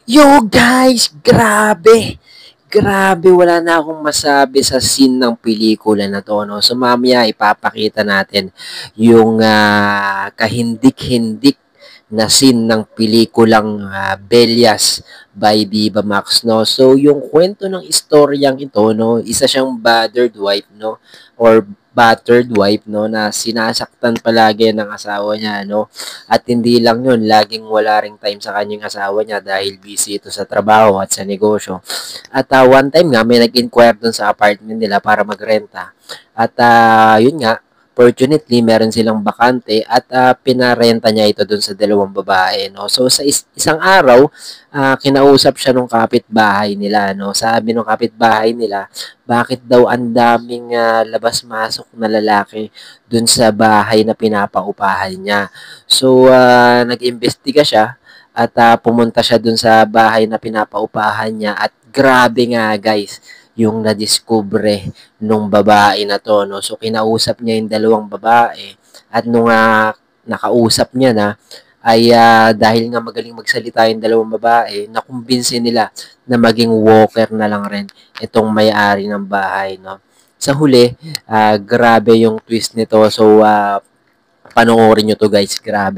Yo guys, grabe! Grabe, wala na akong masabi sa scene ng pelikula na 'to 'no. So mamaya ipapakita natin yung, kahindik-hindik na scene ng pelikulang, Bellas by Viva Max 'no. So yung kwento ng istoryang ito 'no, isa siyang battered wife 'no or battered wife 'no na sinasaktan palagi ng asawa niya 'no. At hindi lang yun, laging wala ring time sa kanyang asawa niya dahil busy ito sa trabaho at sa negosyo. At one time nga, may nag-inquire dun sa apartment nila para magrenta. At yun nga, fortunately, meron silang bakante at pinarenta niya ito dun sa dalawang babae. No? So, sa isang araw, kinausap siya nung kapitbahay nila. No? Sabi nung kapitbahay nila, bakit daw ang daming labas-masok na lalaki dun sa bahay na pinapaupahan niya. So, nag-imbestiga siya at pumunta siya dun sa bahay na pinapaupahan niya at grabe nga guys yung nadiskubre nung babae na to, no? So, kinausap niya yung dalawang babae at nung nakausap niya na, ay dahil nga magaling magsalita yung dalawang babae, nakumbinsi nila na maging walker na lang rin itong may-ari ng bahay, no? Sa huli, grabe yung twist nito. So, panoorin nyo to guys, grabe.